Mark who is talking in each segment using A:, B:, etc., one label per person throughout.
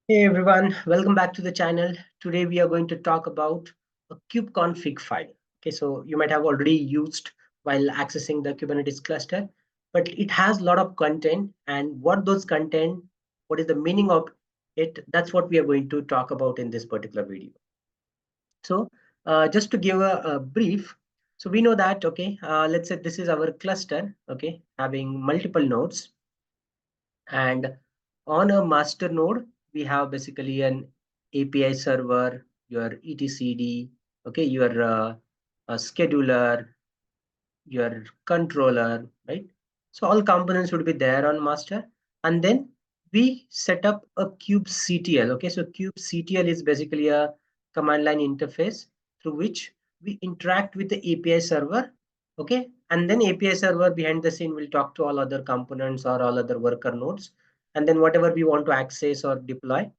A: Hey everyone, welcome back to the channel. Today we are going to talk about a kubeconfig file. Okay, so you might have already used while accessing the Kubernetes cluster, but it has a lot of content, and what is the meaning of it, that's what we are going to talk about in this particular video. So just to give a brief, so we know that, okay, let's say this is our cluster, okay, having multiple nodes, and on a master node, we have basically an API server, your etcd, okay, your a scheduler, your controller, right? So all components would be there on master. And then we set up a kubectl. Okay, so kubectl is basically a command line interface through which we interact with the API server. Okay, and then API server behind the scene will talk to all other components or all other worker nodes. And then whatever we want to access or deploy,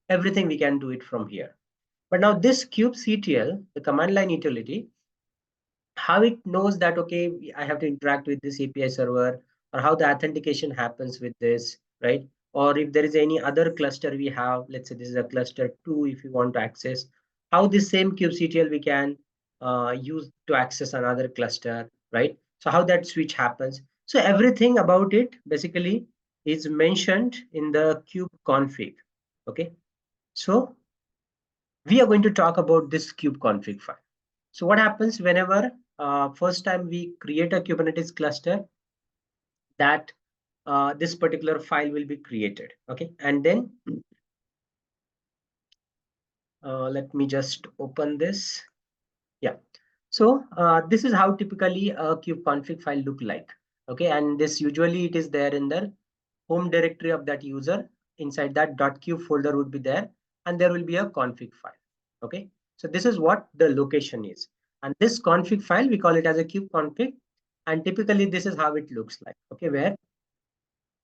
A: everything we can do it from here. But now this kubectl, the command line utility, how it knows that, okay, I have to interact with this API server, or how the authentication happens with this, right? Or if there is any other cluster we have, let's say this is a cluster 2, if you want to access, how this same kubectl we can use to access another cluster, right? So how that switch happens. So everything about it basically is mentioned in the kubeconfig. Okay, so we are going to talk about this kubeconfig file. So what happens whenever first time we create a Kubernetes cluster, that this particular file will be created. Okay, and then let me just open this. Yeah. So this is how typically a kubeconfig file look like. Okay, and this usually it is there in the home directory of that user. Inside that .kube folder would be there, and there will be a config file. Okay, so this is what the location is, and this config file we call it as a kubeconfig, and typically this is how it looks like. Okay, where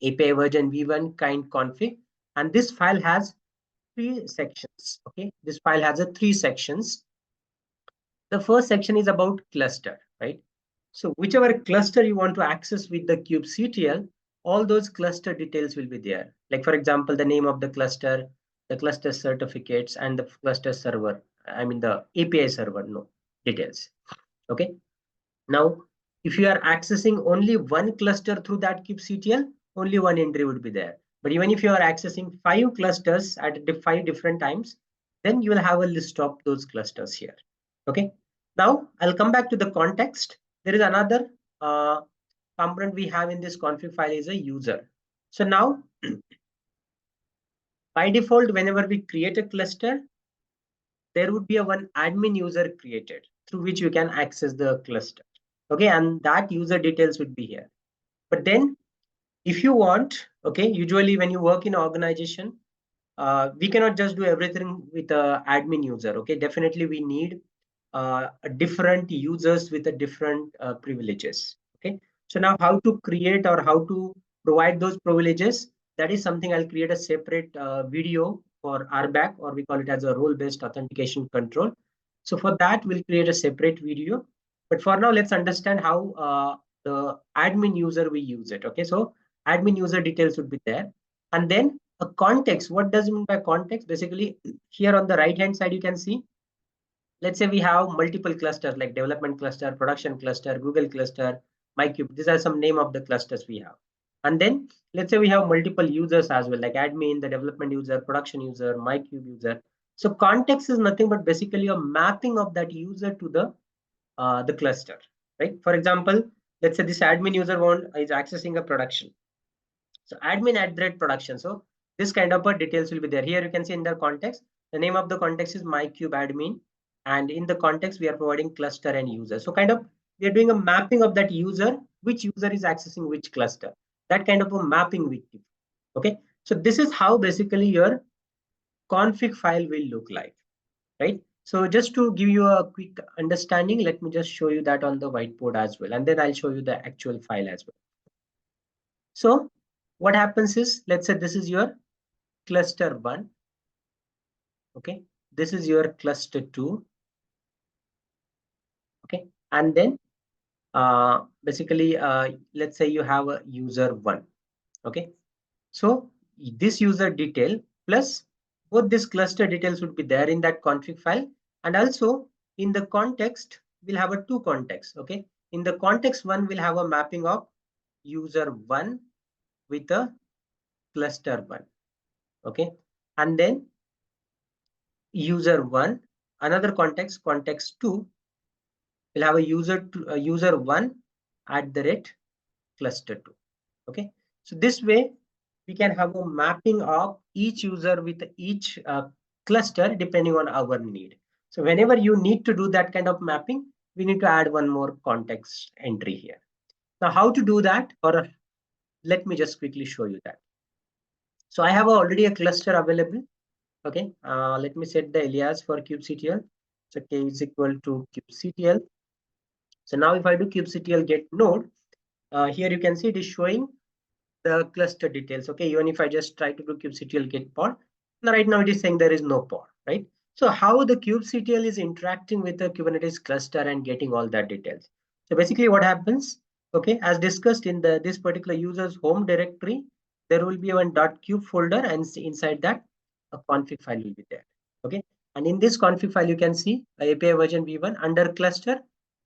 A: API version v1 kind config, and this file has three sections. Okay, this file has a three sections. The first section is about cluster, right? So whichever cluster you want to access with the kubectl, all those cluster details will be there. Like for example, the name of the cluster certificates, and the cluster server. I mean the API server no details. Okay. Now, if you are accessing only one cluster through that kubectl, only one entry would be there. But even if you are accessing 5 clusters at five different times, then you will have a list of those clusters here. Okay. Now I'll come back to the context. There is another component we have in this config file is a user. So now by default, whenever we create a cluster, there would be a one admin user created through which you can access the cluster. Okay, and that user details would be here. But then if you want, okay, usually when you work in an organization, we cannot just do everything with a admin user. Okay, definitely we need a different users with a different privileges. Okay, so now how to create or how to provide those privileges, that is something I'll create a separate video for RBAC, or we call it as a role-based authentication control. So for that we'll create a separate video, but for now let's understand how the admin user we use it. Okay, so admin user details would be there, and then a context. What does it mean by context? Basically, here on the right hand side you can see, let's say we have multiple clusters like development cluster, production cluster, Google cluster, MyCube. These are some name of the clusters we have. And then let's say we have multiple users as well, like admin, the development user, production user, MyCube user. So context is nothing but basically a mapping of that user to the cluster, right? For example, let's say this admin user is accessing a production. So admin @ production. So this kind of a details will be there. Here you can see in the context, the name of the context is MyCube admin. And in the context, we are providing cluster and user. So kind of we are doing a mapping of that user, which user is accessing which cluster. That kind of a mapping we do. Okay. So this is how basically your config file will look like, right? So just to give you a quick understanding, let me just show you that on the whiteboard as well. And then I'll show you the actual file as well. So what happens is, let's say this is your cluster 1. Okay, this is your cluster 2. Okay, and then basically let's say you have a user 1. Okay, so this user detail plus both this cluster details would be there in that config file. And also in the context, we'll have a two context. Okay. In the context one, we'll have a mapping of user one with a cluster one. Okay. And then user one, another context two, will have a user one at the rate cluster two. Okay. So this way we can have a mapping of each user with each cluster depending on our need. So whenever you need to do that kind of mapping, we need to add one more context entry here. Now, how to do that? Or let me just quickly show you that. So I have already a cluster available. Okay, let me set the alias for kubectl. So k is equal to kubectl. So now if I do kubectl get node, here you can see it is showing the cluster details. Okay, even if I just try to do kubectl get pod, right now it is saying there is no pod, right? So how the kubectl is interacting with the Kubernetes cluster and getting all that details. So basically what happens, okay, as discussed in this particular user's home directory, there will be one .kube folder, and inside that a config file will be there. Okay, and in this config file you can see API version v1 under cluster.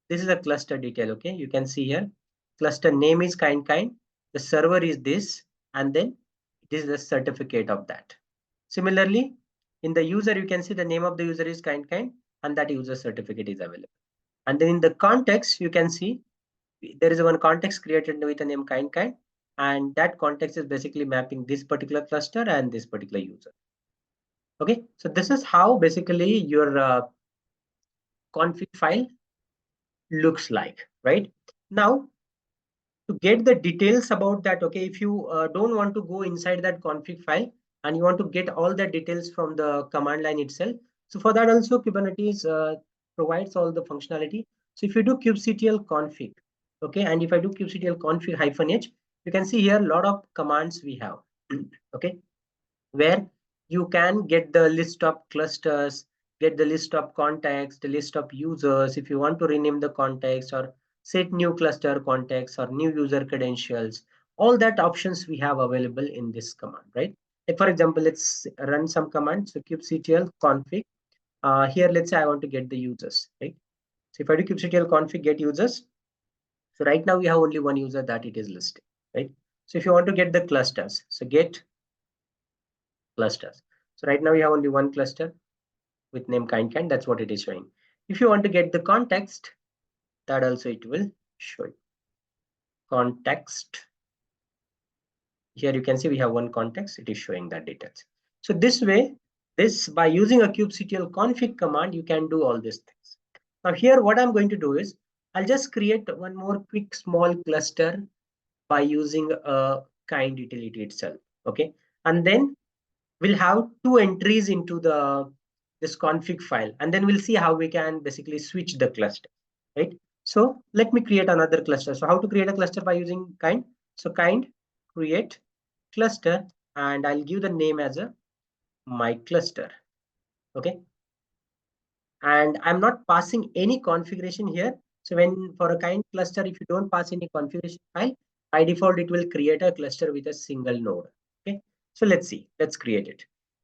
A: This is a cluster detail. Okay, you can see here cluster name is kind, the server is this, and then it is the certificate of that. Similarly, in the user, you can see the name of the user is kind, and that user certificate is available. And then in the context, you can see there is one context created with a name kind, and that context is basically mapping this particular cluster and this particular user. Okay, so this is how basically your config file looks like, right? Now, to get the details about that, okay, if you don't want to go inside that config file and you want to get all the details from the command line itself, so for that also Kubernetes provides all the functionality. So if you do kubectl config, okay, and if I do kubectl config -h, you can see here a lot of commands we have. Okay, where you can get the list of clusters, get the list of contacts, the list of users, if you want to rename the context or set new cluster context or new user credentials, all that options we have available in this command, right? Like for example, let's run some commands. So kubectl config. Here, let's say I want to get the users, right? So if I do kubectl config get users, so right now we have only one user that it is listed, right? So if you want to get the clusters, so get clusters. So right now we have only one cluster with name kind. That's what it is showing. If you want to get the context, that also it will show you. Context. Here you can see we have one context. It is showing that details. So this way, by using a kubectl config command, you can do all these things. Now here, what I'm going to do is I'll just create one more quick small cluster by using a kind utility itself. Okay, and then we'll have two entries into this config file, and then we'll see how we can basically switch the cluster, right? So let me create another cluster. So how to create a cluster by using kind? So kind create cluster, and I'll give the name as a my cluster. Okay, and I'm not passing any configuration here. So when for a kind cluster, if you don't pass any configuration file, by default it will create a cluster with a single node. Okay, so let's see, let's create it.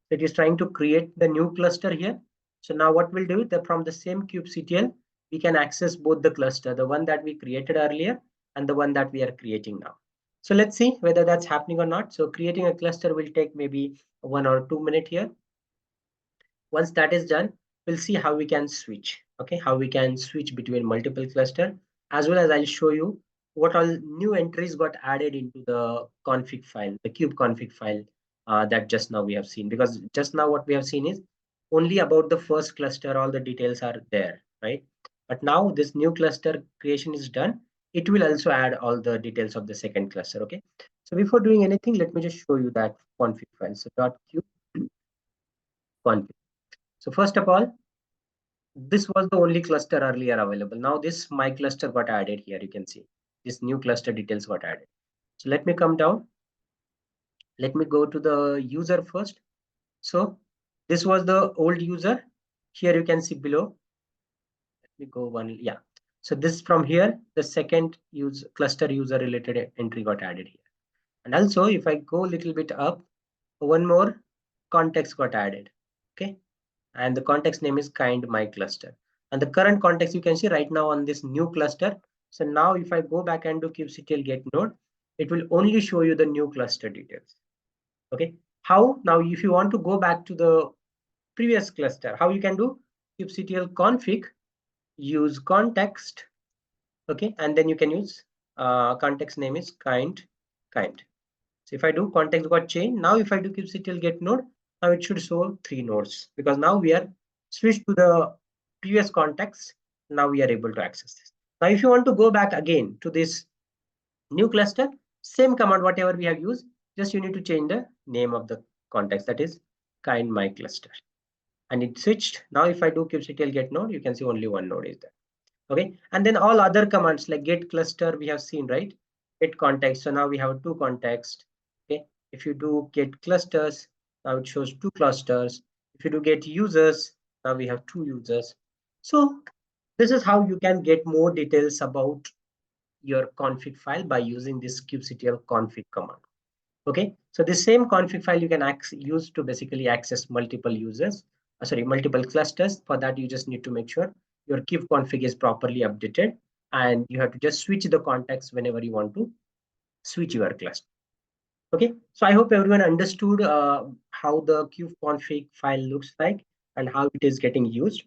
A: So it is trying to create the new cluster here. So now what we'll do is that from the same kubectl, we can access both the cluster, the one that we created earlier and the one that we are creating now. So let's see whether that's happening or not. So creating a cluster will take maybe 1 or 2 minutes here. Once that is done, we'll see how we can switch. Okay, how we can switch between multiple cluster, as well as I'll show you what all new entries got added into the config file, the kube config file that just now we have seen. Because just now what we have seen is only about the first cluster, all the details are there, right? But now this new cluster creation is done. It will also add all the details of the second cluster. Okay, so before doing anything, let me just show you that config file. So .kube config. So first of all, this was the only cluster earlier available. Now this my cluster got added here. You can see this new cluster details got added. So let me come down. Let me go to the user first. So this was the old user. Here you can see below. Let me go one. Yeah. So this from here, the second cluster user related entry got added here. And also if I go a little bit up, one more, context got added. Okay, and the context name is kind my cluster. And the current context you can see right now on this new cluster. So now if I go back and do kubectl get node, it will only show you the new cluster details. Okay, how now if you want to go back to the previous cluster, how you can do kubectl config, use context. Okay, and then you can use context name is kind. So if I do context got changed, now if I do kubectl get node, now it should show 3 nodes because now we are switched to the previous context. Now we are able to access this. Now if you want to go back again to this new cluster, same command whatever we have used, just you need to change the name of the context, that is kind my cluster, and it switched. Now if I do kubectl get node, you can see only one node is there. Okay, and then all other commands like get cluster we have seen, right? Get context, so now we have 2 contexts. Okay, if you do get clusters, now it shows 2 clusters. If you do get users, now we have 2 users. So this is how you can get more details about your config file by using this kubectl config command. Okay, so the same config file you can use to basically access multiple users, multiple clusters. For that, you just need to make sure your kubeconfig is properly updated, and you have to just switch the context whenever you want to switch your cluster. Okay, so I hope everyone understood how the kubeconfig file looks like and how it is getting used.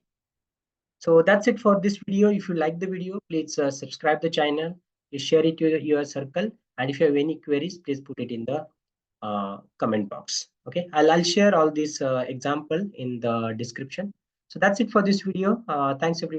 A: So that's it for this video. If you like the video, please subscribe the channel, please share it to your circle, and if you have any queries, please put it in the comment box. Okay, I'll share all these example in the description. So that's it for this video. Thanks everyone.